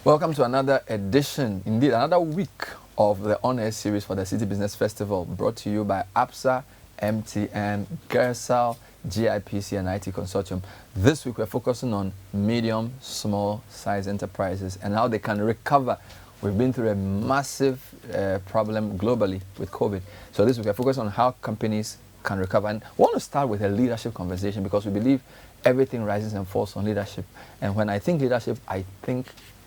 Welcome to another edition, indeed another week of the On-Air series for the City Business Festival, brought to you by APSA, MTN, Gersal, GIPC and IT Consortium. This week we're focusing on medium, small size enterprises and how they can recover. We've been through a massive problem globally with COVID. So this week we're focusing on how companies can recover. And we want to start with a leadership conversation because we believe everything rises and falls on leadership. And when I think leadership, I think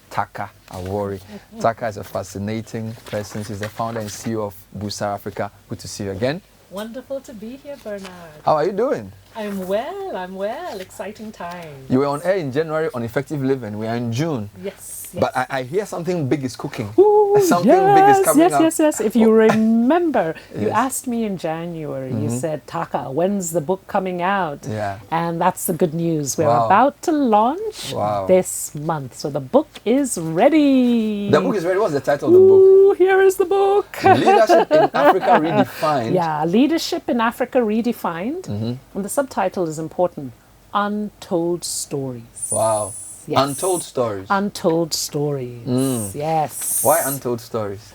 Taaka Awrori. Taaka is a fascinating person. She's the founder and CEO of Busara-Africa. Good to see you again. Wonderful to be here, Bernard. How are you doing? I'm well. Exciting times. You were on air in January on Effective Living. We are in June. Yes. But I hear something big is cooking. Ooh, something big is coming up. Yes. If you remember, you asked me in January, you said, Taaka, when's the book coming out? Yeah. And that's the good news. We're about to launch this month. So the book is ready. The book is ready. What's the title of the book? Here is the book. Leadership in Africa Redefined. Yeah, Leadership in Africa Redefined. And the subtitle is important. Untold Stories. Wow. Yes. Untold stories. Untold stories. Yes. Why untold stories?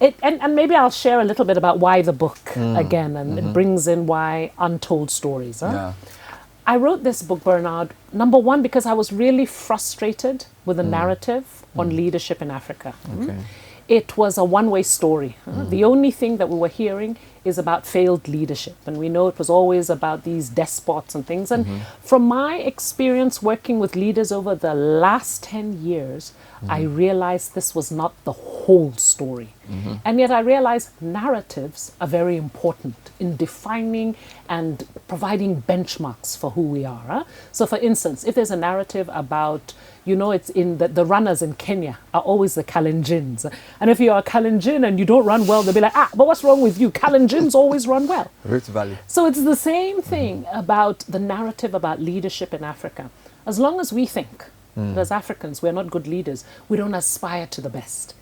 And maybe I'll share a little bit about why the book again, and it brings in why untold stories. Huh? Yeah. I wrote this book, Bernard, number one, because I was really frustrated with the narrative on leadership in Africa. Okay. It was a one-way story. The only thing that we were hearing is about failed leadership. And we know it was always about these despots and things. And from my experience working with leaders over the last 10 years, I realized this was not the whole story. And yet I realized narratives are very important in defining and providing benchmarks for who we are. Huh? So for instance, if there's a narrative about, it's in the runners in Kenya are always the Kalenjins. And if you're a Kalenjin and you don't run well, they'll be like, but what's wrong with you? Kalenjins always run well. Rift Valley. So it's the same thing about the narrative about leadership in Africa. As long as we think that as Africans we're not good leaders, we don't aspire to the best.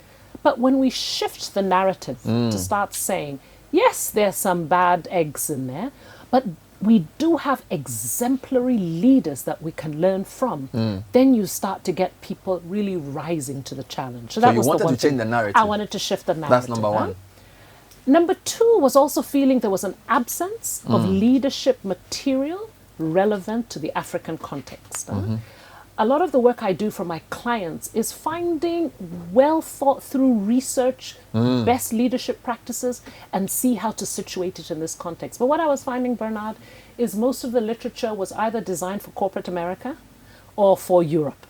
But when we shift the narrative to start saying, yes, there's some bad eggs in there, but we do have exemplary leaders that we can learn from, then you start to get people really rising to the challenge. So that you wanted to change the narrative? I wanted to shift the narrative. That's number one. Number two was also feeling there was an absence of leadership material relevant to the African context. A lot of the work I do for my clients is finding well thought through research, best leadership practices, and see how to situate it in this context. But what I was finding, Bernard, is most of the literature was either designed for corporate America or for Europe.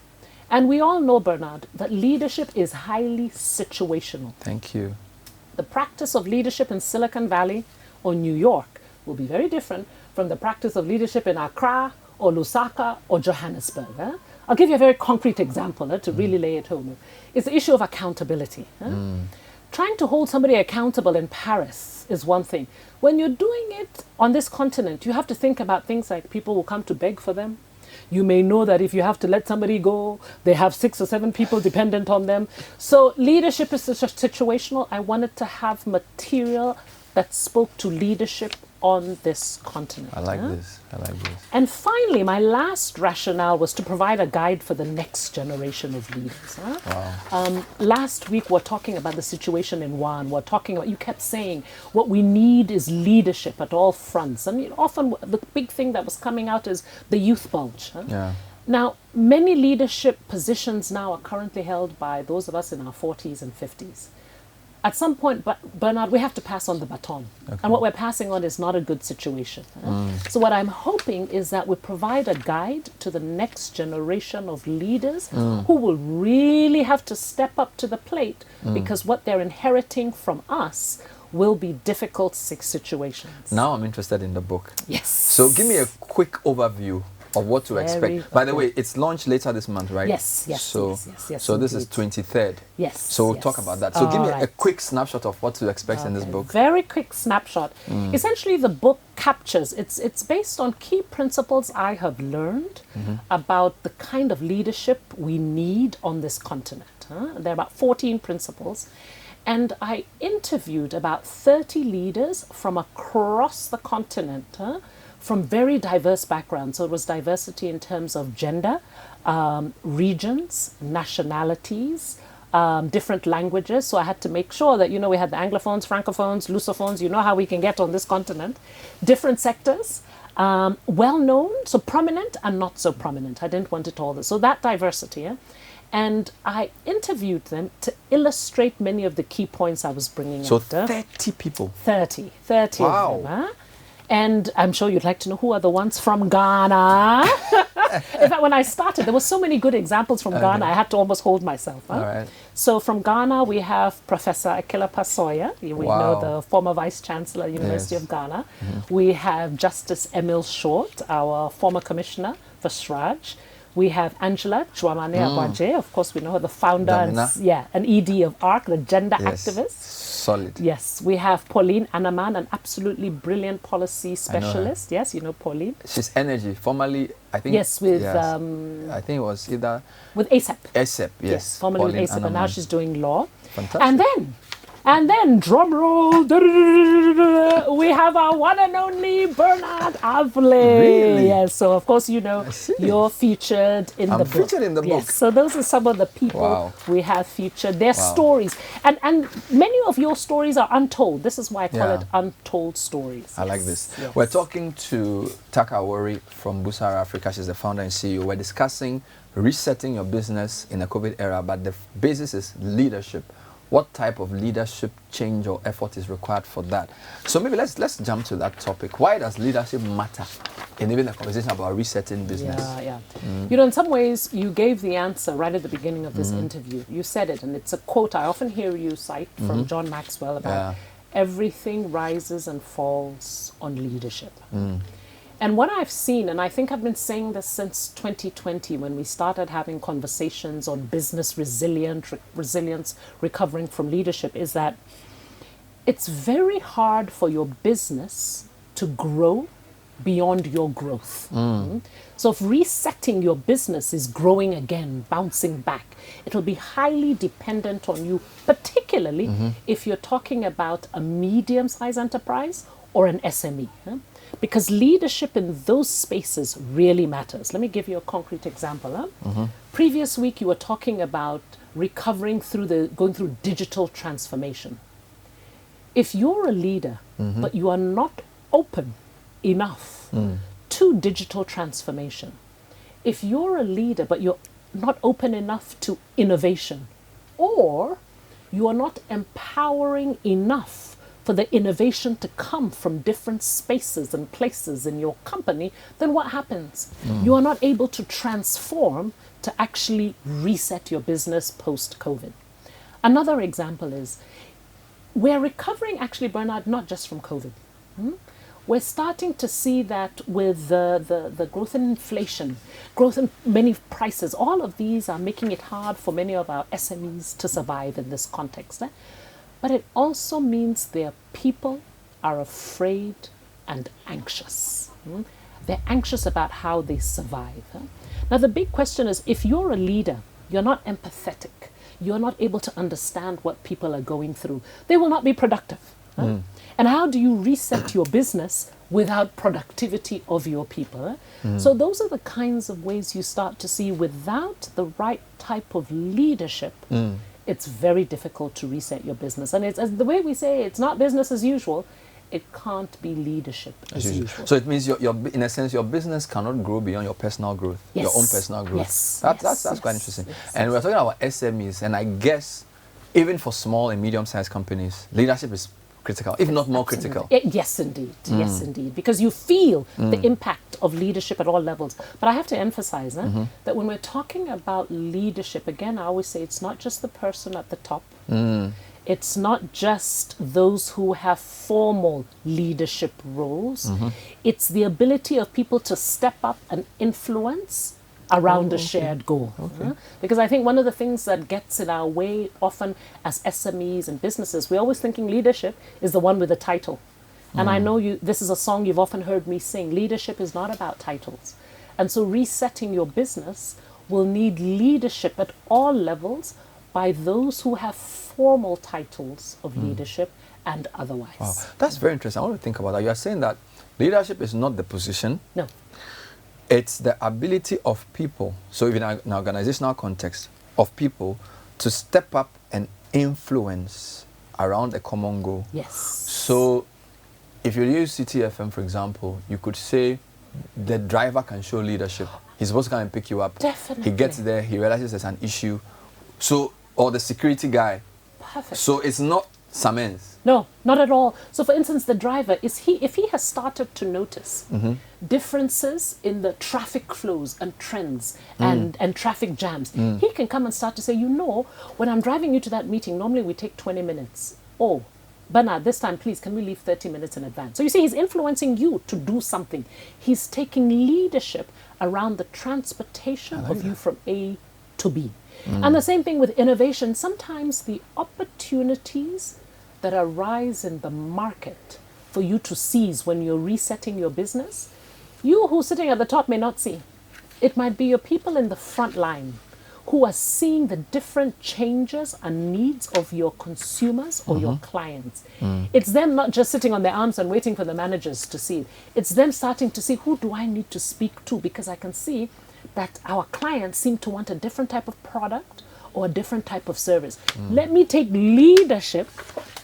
And we all know, Bernard, that leadership is highly situational. Thank you. The practice of leadership in Silicon Valley or New York will be very different from the practice of leadership in Accra or Lusaka or Johannesburg. I'll give you a very concrete example to really lay it home. It's the issue of accountability. Trying to hold somebody accountable in Paris is one thing. When you're doing it on this continent, you have to think about things like people will come to beg for them. You may know that if you have to let somebody go, they have 6 or 7 people dependent on them. So leadership is situational. I wanted to have material that spoke to leadership on this continent. I like this. And finally, my last rationale was to provide a guide for the next generation of leaders. Wow. Last week, we're talking about the situation in WAN. We're talking about, you kept saying, what we need is leadership at all fronts. And often the big thing that was coming out is the youth bulge. Yeah. Now, many leadership positions now are currently held by those of us in our 40s and 50s. At some point, Bernard, we have to pass on the baton. Okay. And what we're passing on is not a good situation. So what I'm hoping is that we provide a guide to the next generation of leaders who will really have to step up to the plate because what they're inheriting from us will be difficult situations. Now I'm interested in the book. Yes. So give me a quick overview of what to expect. By the way, it's launched later this month, right? Yes. So this is 23rd. Yes. So we'll talk about that. So give me a quick snapshot of what to expect in this book. Very quick snapshot. Essentially, the book captures, it's based on key principles I have learned about the kind of leadership we need on this continent. There are about 14 principles. And I interviewed about 30 leaders from across the continent from very diverse backgrounds. So it was diversity in terms of gender, regions, nationalities, different languages. So I had to make sure that, we had the Anglophones, Francophones, Lusophones, how we can get on this continent, different sectors, well known, so prominent and not so prominent. I didn't want it all. So that diversity, and I interviewed them to illustrate many of the key points I was bringing So up. 30 people. 30 Wow. of them. And I'm sure you'd like to know who are the ones from Ghana. In fact, when I started, there were so many good examples from Ghana, I had to almost hold myself. All right. So from Ghana, we have Professor Akila Pasoya. We know the former Vice Chancellor, University of Ghana. We have Justice Emil Short, our former Commissioner for SRAJ. We have Angela Chouamani Abaje. Of course, we know her, the founder and ED of ARC, the gender activist. Solid. Yes, we have Pauline Anaman, an absolutely brilliant policy specialist. Yes, you know Pauline. She's Energy, formerly, I think. Yes, with I think it was either with ASAP. ASAP, yes. Formerly Pauline with ASAP, and now Anaman. she's doing law. Fantastic. And then, drum roll, we have our one and only Bernard Avle. Really? Yes, so of course, you're featured in the book. I'm featured in the book. Yes, so those are some of the people we have featured, their stories. And many of your stories are untold. This is why I call it untold stories. I like this. Yes. We're talking to Taaka Awrori from Busara-Africa. She's the founder and CEO. We're discussing resetting your business in a COVID era, but the basis is leadership. What type of leadership change or effort is required for that? So maybe let's jump to that topic. Why does leadership matter in even a conversation about resetting business? Yeah. In some ways, you gave the answer right at the beginning of this interview. You said it, and it's a quote I often hear you cite from John Maxwell about everything rises and falls on leadership. And what I've seen, and I think I've been saying this since 2020 when we started having conversations on business resilience, recovering from leadership, is that it's very hard for your business to grow beyond your growth. So if resetting your business is growing again, bouncing back, it'll be highly dependent on you, particularly if you're talking about a medium-sized enterprise or an SME. Because leadership in those spaces really matters. Let me give you a concrete example. Previous week, you were talking about going through digital transformation. If you're a leader, but you are not open enough to digital transformation, if you're a leader, but you're not open enough to innovation, or you are not empowering enough for the innovation to come from different spaces and places in your company, then what happens? You are not able to transform to actually reset your business post-COVID. Another example is, we're recovering actually, Bernard, not just from COVID. We're starting to see that with the growth in inflation, growth in many prices, all of these are making it hard for many of our SMEs to survive in this context. But it also means their people are afraid and anxious. They're anxious about how they survive. Now, the big question is, if you're a leader, you're not empathetic, you're not able to understand what people are going through, they will not be productive. And how do you reset your business without productivity of your people? So those are the kinds of ways you start to see, without the right type of leadership, it's very difficult to reset your business. And it's, as the way we say, it's not business as usual. It can't be leadership as usual. So it means in a sense, your business cannot grow beyond your personal growth, your own personal growth. That's quite interesting. And we're talking about SMEs, and I guess even for small and medium-sized companies, leadership is critical, if not more critical. Yes, indeed. Yes, indeed. Because you feel the impact of leadership at all levels. But I have to emphasize that when we're talking about leadership, again, I always say it's not just the person at the top. It's not just those who have formal leadership roles. It's the ability of people to step up and influence around a shared goal. Because I think one of the things that gets in our way often as SMEs and businesses, we're always thinking leadership is the one with the title. And I know this is a song you've often heard me sing. Leadership is not about titles. And so resetting your business will need leadership at all levels by those who have formal titles of leadership and otherwise. Wow, that's very interesting. I want to think about that. You are saying that Leadership is not the position. No. It's the ability of people, so in an organizational context, of people to step up and influence around a common goal. Yes. So if you use CTFM, for example, you could say the driver can show leadership. He's supposed to come and pick you up. Definitely. He gets there, he realizes there's an issue. So, or the security guy. Perfect. So it's not Samens. No, not at all. So for instance, the driver, if he has started to notice differences in the traffic flows and trends and traffic jams, he can come and start to say, when I'm driving you to that meeting, normally we take 20 minutes. Oh, Bernard, this time, please, can we leave 30 minutes in advance? So you see, he's influencing you to do something. He's taking leadership around the transportation of you from A to B. And the same thing with innovation. Sometimes the opportunities that arise in the market for you to seize when you're resetting your business, you who's sitting at the top may not see. It might be your people in the front line who are seeing the different changes and needs of your consumers or your clients. It's them not just sitting on their arms and waiting for the managers to see it. It's them starting to see, who do I need to speak to? Because I can see that our clients seem to want a different type of product or a different type of service. Let me take leadership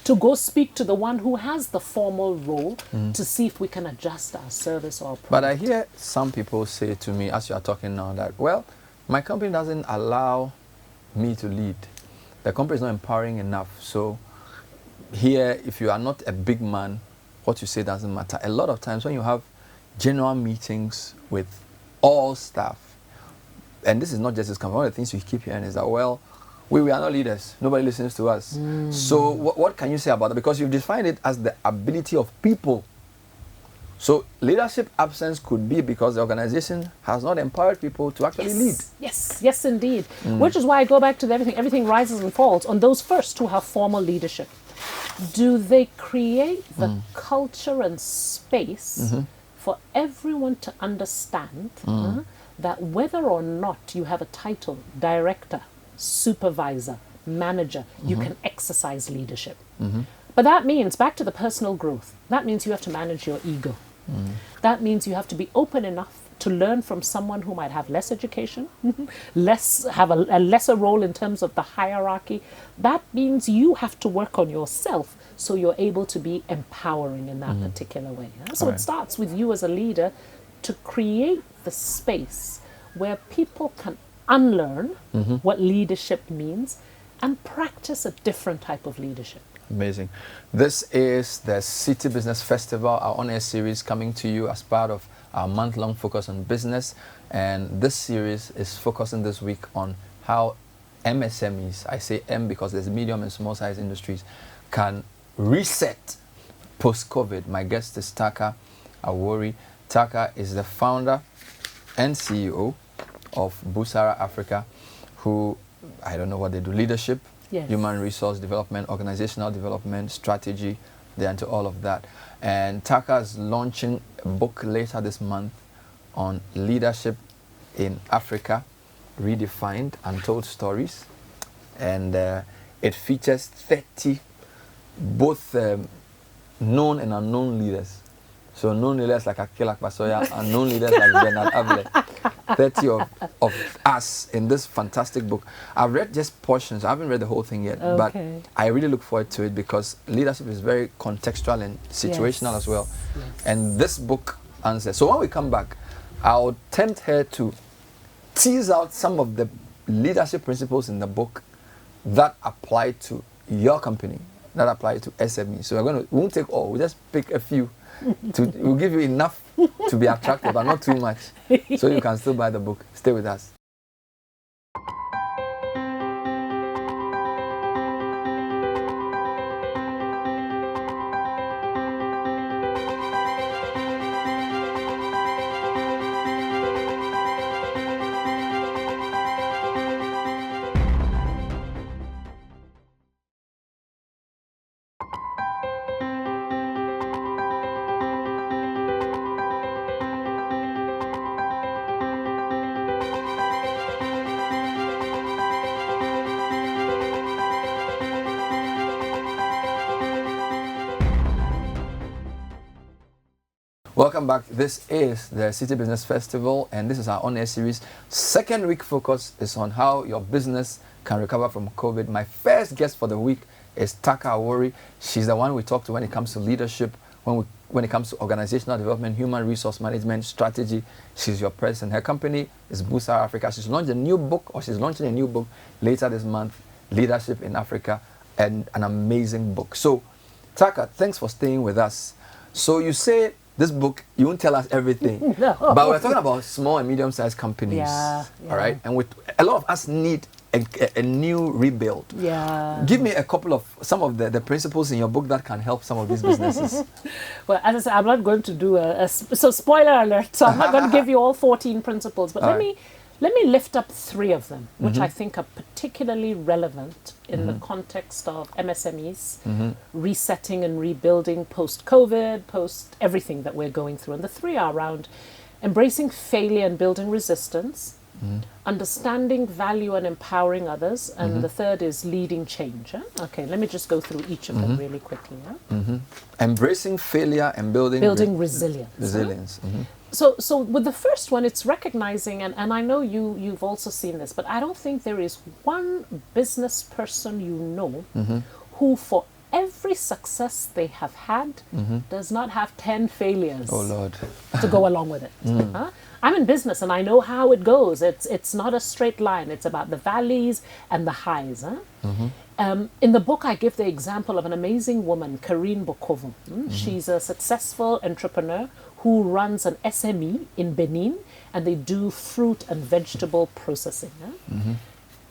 to go speak to the one who has the formal role to see if we can adjust our service or product. But I hear some people say to me, as you are talking now, that, well, my company doesn't allow me to lead. The company is not empowering enough. So here, if you are not a big man, what you say doesn't matter. A lot of times when you have general meetings with all staff, and this is not just this company, one of the things you keep hearing is that, well, we are not leaders. Nobody listens to us. So what can you say about that? Because you've defined it as the ability of people. So leadership absence could be because the organization has not empowered people to actually lead. Yes, indeed. Which is why I go back to everything rises and falls on those first who have formal leadership. Do they create the culture and space for everyone to understand that whether or not you have a title, director, supervisor, manager, you can exercise leadership. But that means, back to the personal growth, that means you have to manage your ego. That means you have to be open enough to learn from someone who might have less education, have a lesser role in terms of the hierarchy. That means you have to work on yourself so you're able to be empowering in that particular way. So it starts with you as a leader to create the space where people can unlearn what leadership means and practice a different type of leadership. Amazing. This is the City Business Festival, our on-air series coming to you as part of our month-long focus on business. And this series is focusing this week on how MSMEs, I say M because there's medium and small size industries, can reset post-COVID. My guest is Taaka Awrori. Taaka is the founder and CEO of Busara-Africa, who, I don't know what they do, leadership, human resource development, organizational development, strategy, they're into all of that. And Taaka is launching a book later this month on leadership in Africa, Redefined, Untold Stories. And it features 30 both known and unknown leaders. So known leaders like Akela Basoya, unknown leaders like Bernard Able. 30 of us in this fantastic book. I've read just portions. I haven't read the whole thing yet, but I really look forward to it because leadership is very contextual and situational as well. And this book answers. So when we come back, I'll tempt her to tease out some of the leadership principles in the book that apply to your company, that apply to SME. So we won't take all, we'll just pick a few. We'll give you enough to be attractive, but not too much. So you can still buy the book. Stay with us. welcome back. This is the City Business Festival, and this is our on-air series. Second week focus is on how your business can recover from COVID. My first guest for the week is Taaka Awrori. She's the one we talk to when it comes to leadership, when it comes to organizational development, human resource management, strategy. She's your president. Her company is Busara-Africa. She's launching a new book later this month, Leadership in Africa, and an amazing book. So, Taaka, thanks for staying with us. So you say this book, you won't tell us everything, No. but we're talking about small and medium-sized companies, all right? And with a lot of us need a new rebuild. Yeah. Give me some of the principles in your book that can help some of these businesses. Well, as I said, I'm not going to do so spoiler alert, so I'm not going to give you all 14 principles, but let me lift up 3 of them, which I think are particularly relevant in the context of MSMEs, resetting and rebuilding post-COVID, post everything that we're going through. And the 3 are around embracing failure and building resistance, understanding value and empowering others, and the 3rd is leading change. Okay, let me just go through each of them really quickly. Embracing failure and building resilience. Resilience. So with the first one, it's recognizing, and I know you've also seen this, but I don't think there is one business person you know who, for every success they have had, does not have 10 failures. Oh Lord. To go along with it. I'm in business and I know how it goes. It's not a straight line. It's about the valleys and the highs. In the book, I give the example of an amazing woman, Karine Bokovo. She's a successful entrepreneur who runs an SME in Benin, and they do fruit and vegetable processing.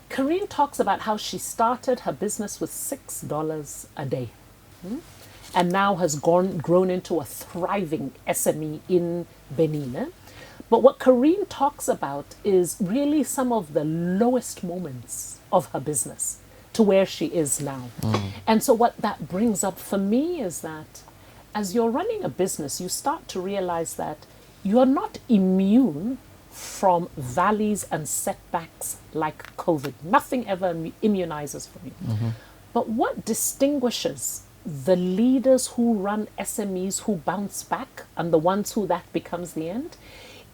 Karine talks about how she started her business with $6 a day, and now has grown into a thriving SME in Benin. But what Karine talks about is really some of the lowest moments of her business to where she is now. And so what that brings up for me is that as you're running a business, you start to realize that you're not immune from valleys and setbacks like COVID. Nothing ever immunizes from you. But what distinguishes the leaders who run SMEs who bounce back and the ones who that becomes the end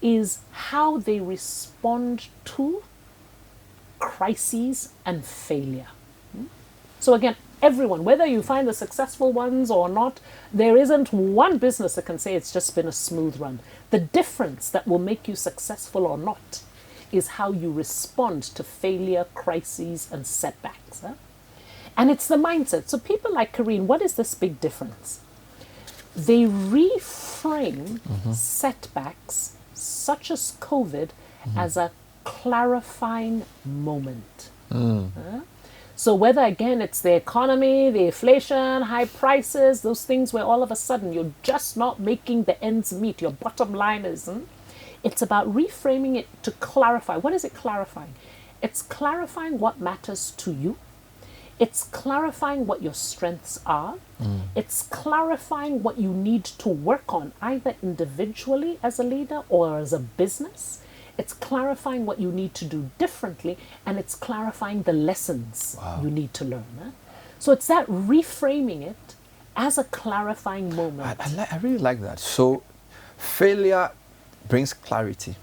is how they respond to crises and failure. So again, everyone, whether you find the successful ones or not, there isn't one business that can say it's just been a smooth run. The difference that will make you successful or not is how you respond to failure, crises, and setbacks. And it's the mindset. So people like Karine, what is this big difference? They reframe setbacks such as COVID as a clarifying moment. So whether, again, it's the economy, the inflation, high prices, those things where all of a sudden you're just not making the ends meet, your bottom line isn't, it's about reframing it to clarify. What is it clarifying? It's clarifying what matters to you. It's clarifying what your strengths are. It's clarifying what you need to work on, either individually as a leader or as a business. It's clarifying what you need to do differently, and it's clarifying the lessons you need to learn. So it's that reframing it as a clarifying moment. I really like that. So failure brings clarity.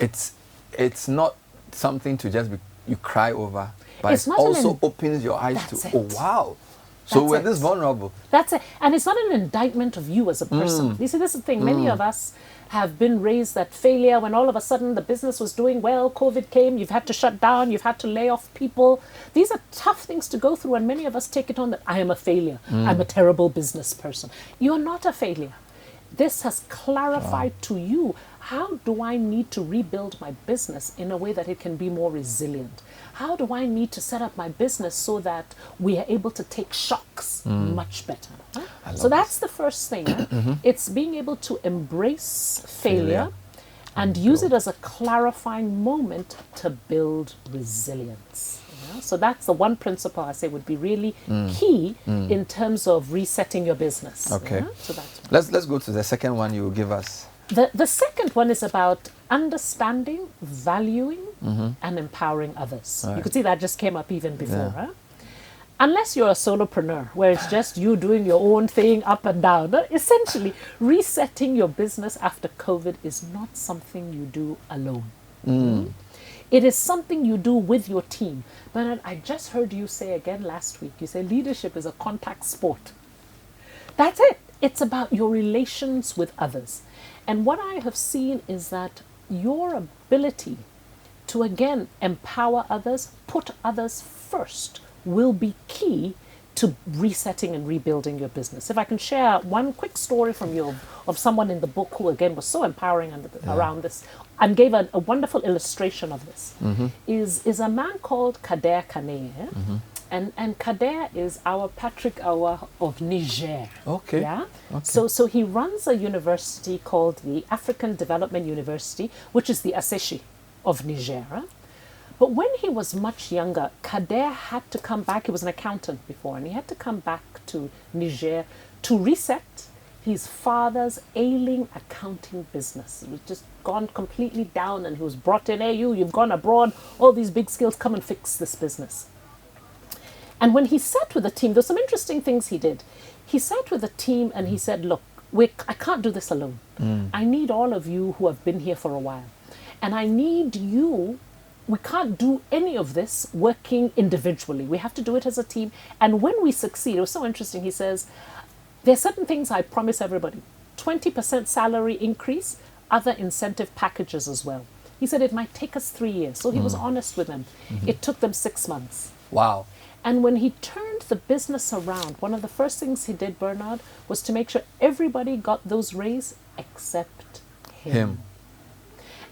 It's not something to just you cry over, but it also opens your eyes to, oh wow, so we're this vulnerable. That's it. And it's not an indictment of you as a person. You see, this is the thing. Many of us have been raised that failure when all of a sudden the business was doing well, COVID came, you've had to shut down, you've had to lay off people. These are tough things to go through, and many of us take it on that I am a failure. I'm a terrible business person. You're not a failure. This has clarified to you, how do I need to rebuild my business in a way that it can be more resilient? How do I need to set up my business so that we are able to take shocks much better? So that's the first thing. It's being able to embrace failure and use it as a clarifying moment to build resilience. So that's the one principle I say would be really key in terms of resetting your business. Okay. So that's let's go to the second one you will give us. The second one is about understanding, valuing, and empowering others. You could see that just came up even before. Unless you're a solopreneur, where it's just you doing your own thing up and down. But essentially, resetting your business after COVID is not something you do alone. It is something you do with your team. Bernard, I just heard you say again last week, you say leadership is a contact sport. That's it. It's about your relations with others. And what I have seen is that your ability to again empower others, put others first, will be key to resetting and rebuilding your business. If I can share one quick story from you of someone in the book who again was so empowering around this and gave a wonderful illustration of this, is a man called Kader Kane. And Kader is our Patrick Awa of Niger. Okay. Yeah. Okay. So he runs a university called the African Development University, which is the Aseshi of Niger. But when he was much younger, Kader had to come back. He was an accountant before, and he had to come back to Niger to reset his father's ailing accounting business. It was just gone completely down, and he was brought in. Hey, you've gone abroad, all these big skills, come and fix this business. And when he sat with the team, there's some interesting things he did. He sat with the team and he said, look, I can't do this alone. I need all of you who have been here for a while. And I need you. We can't do any of this working individually. We have to do it as a team. And when we succeed, it was so interesting. He says, there are certain things I promise everybody. 20% salary increase, other incentive packages as well. He said it might take us 3 years. So he was honest with them. It took them 6 months. Wow. And when he turned the business around, one of the first things he did, Bernard, was to make sure everybody got those raises except him.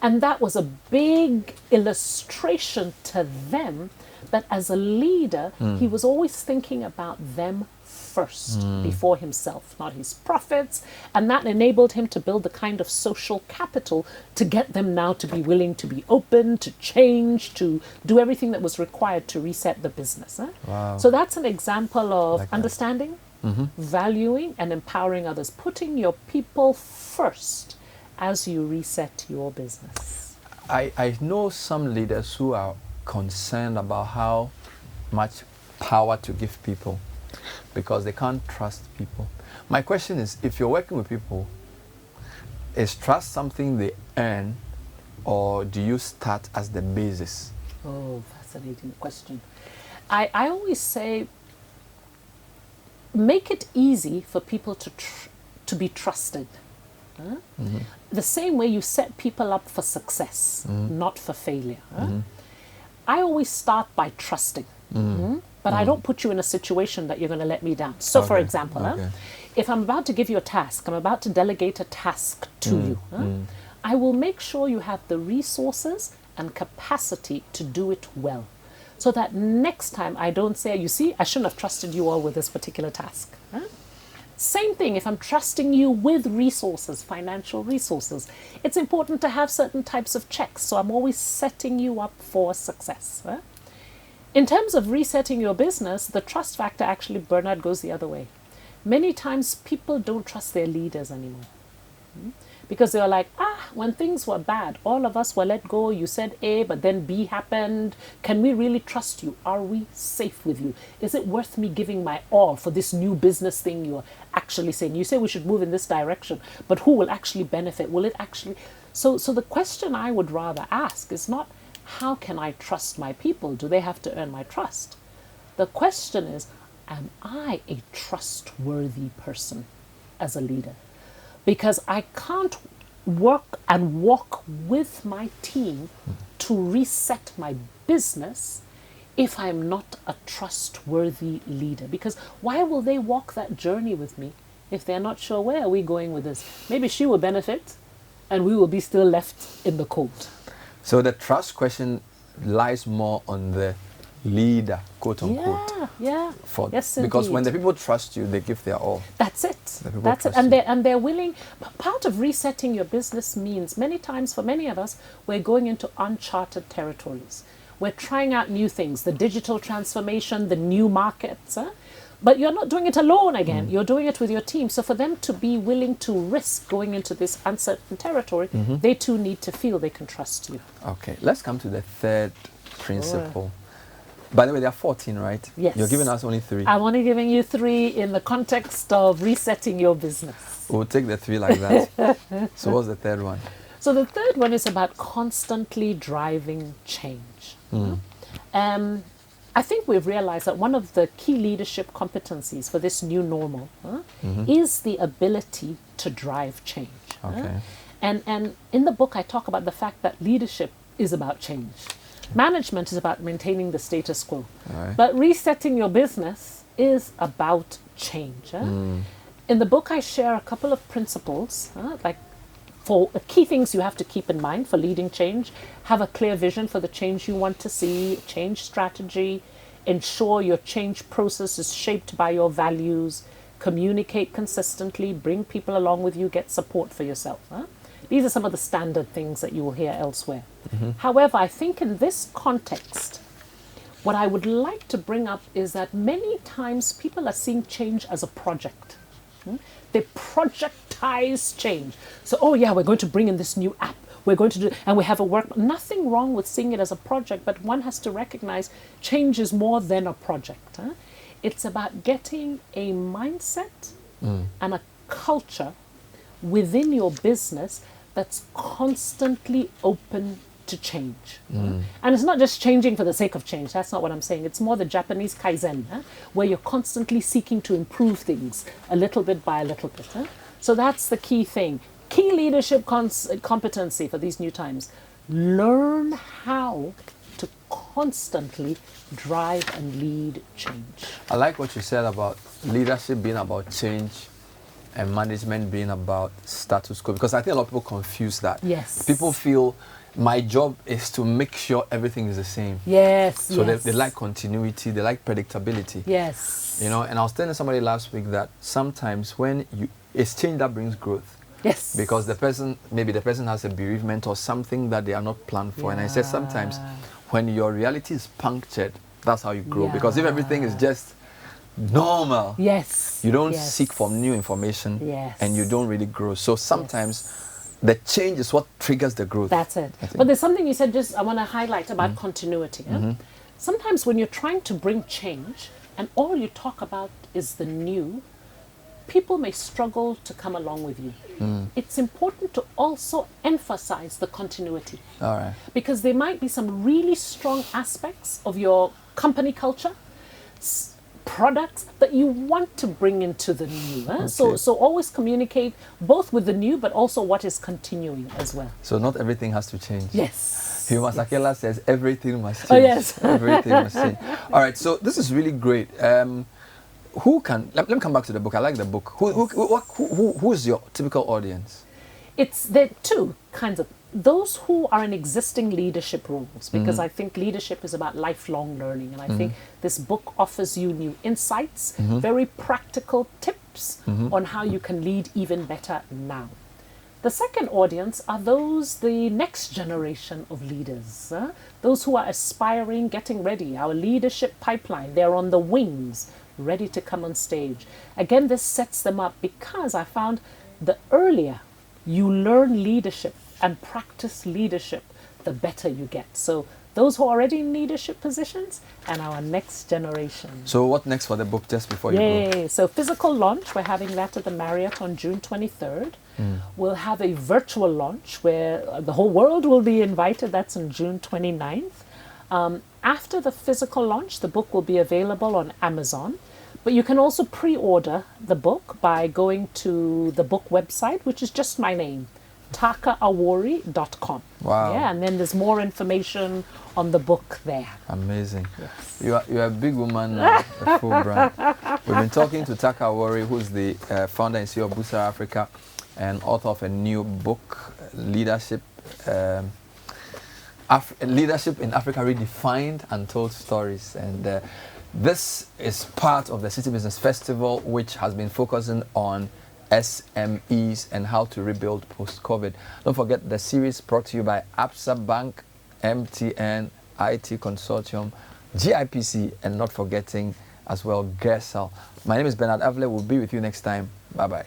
And that was a big illustration to them that as a leader, he was always thinking about them first before himself, not his profits. And that enabled him to build the kind of social capital to get them now to be willing to be open, to change, to do everything that was required to reset the business. Wow. So that's an example of Like that. understanding, valuing, and empowering others, putting your people first as you reset your business. I know some leaders who are concerned about how much power to give people because they can't trust people. My question is, if you're working with people, is trust something they earn, or do you start as the basis? Oh, fascinating question. I always say, make it easy for people to be trusted. The same way you set people up for success, not for failure. I always start by trusting. But I don't put you in a situation that you're going to let me down. So, for example, if I'm about to give you a task, I'm about to delegate a task to you, I will make sure you have the resources and capacity to do it well. So that next time I don't say, you see, I shouldn't have trusted you all with this particular task. Same thing, if I'm trusting you with resources, financial resources, it's important to have certain types of checks. So I'm always setting you up for success. In terms of resetting your business, the trust factor actually, Bernard, goes the other way. Many times people don't trust their leaders anymore. Because they're like, when things were bad, all of us were let go. You said A, but then B happened. Can we really trust you? Are we safe with you? Is it worth me giving my all for this new business thing you're actually saying? You say we should move in this direction, but who will actually benefit? Will it actually? So the question I would rather ask is not, how can I trust my people? Do they have to earn my trust? The question is, am I a trustworthy person as a leader? Because I can't work and walk with my team to reset my business if I'm not a trustworthy leader. Because why will they walk that journey with me if they're not sure where are we going with this? Maybe she will benefit and we will be still left in the cold. So the trust question lies more on the leader, quote unquote. Yeah. Yes, indeed. Because when the people trust you, they give their all. That's it. That's it. And they're willing. Part of resetting your business means many times for many of us, we're going into uncharted territories. We're trying out new things, the digital transformation, the new markets. But you're not doing it alone again. You're doing it with your team. So for them to be willing to risk going into this uncertain territory, they too need to feel they can trust you. Okay, let's come to the third principle. By the way, there are 14, right? Yes. You're giving us only 3. I'm only giving you 3 in the context of resetting your business. We'll take the 3 like that. So what's the third one? So the third one is about constantly driving change. I think we've realized that one of the key leadership competencies for this new normal is the ability to drive change. Okay. And in the book, I talk about the fact that leadership is about change. Management is about maintaining the status quo. Right. But resetting your business is about change. In the book, I share a couple of principles, like for key things you have to keep in mind for leading change. Have a clear vision for the change you want to see, change strategy, ensure your change process is shaped by your values, communicate consistently, bring people along with you, get support for yourself. These are some of the standard things that you will hear elsewhere. However, I think in this context, what I would like to bring up is that many times people are seeing change as a project. They projectize change. So, oh yeah, we're going to bring in this new app. We're going to do, and we have a work. Nothing wrong with seeing it as a project, but one has to recognize change is more than a project. It's about getting a mindset and a culture within your business that's constantly open to change. And it's not just changing for the sake of change. That's not what I'm saying. It's more the Japanese kaizen, where you're constantly seeking to improve things a little bit by a little bit. So that's the key thing. Key leadership competency for these new times. Learn how to constantly drive and lead change. I like what you said about leadership being about change and management being about status quo, because I think a lot of people confuse that. Yes. People feel my job is to make sure everything is the same. Yes. So yes. they like continuity, they like predictability. Yes. You know, and I was telling somebody last week that sometimes when it's change that brings growth. Yes. Because maybe the person has a bereavement or something that they are not planned for. And I said sometimes when your reality is punctured, that's how you grow. Because if everything is just normal, yes, you don't seek for new information, and you don't really grow. So sometimes the change is what triggers the growth. That's it. But there's something you said I want to highlight about continuity. Sometimes when you're trying to bring change and all you talk about is the new, people may struggle to come along with you. It's important to also emphasize the continuity. All right. Because there might be some really strong aspects of your company culture, products that you want to bring into the new. Okay. So always communicate both with the new, but also what is continuing as well. So not everything has to change. Yes. Hugh Masakela says everything must change. Oh, yes. Everything must change. All right, so this is really great. Let me come back to the book. I like the book. Who's your typical audience? There are 2 kinds of those who are in existing leadership roles, because I think leadership is about lifelong learning, and I think this book offers you new insights, very practical tips on how you can lead even better now. The second audience are the next generation of leaders, those who are aspiring, getting ready, our leadership pipeline. They're on the wings, ready to come on stage. Again, this sets them up because I found the earlier you learn leadership and practice leadership, the better you get. So those who are already in leadership positions and our next generation. So what next for the book, just before you go? So physical launch, we're having that at the Marriott on June 23rd. We'll have a virtual launch where the whole world will be invited. That's on June 29th. After the physical launch, the book will be available on Amazon. But you can also pre-order the book by going to the book website, which is just my name, taakaawrori.com. Wow. Yeah, and then there's more information on the book there. Amazing. Yes. You're a big woman now, a full brand. We've been talking to Taaka Awrori, who's the founder and CEO of Busara-Africa and author of a new book, Leadership Leadership in Africa Redefined, Untold Stories. And this is part of the City Business Festival, which has been focusing on SMEs and how to rebuild post-COVID. Don't forget the series brought to you by Absa Bank, MTN, IT Consortium, GIPC, and not forgetting as well Gersal. My name is Bernard Avle. We'll be with you next time. Bye-bye.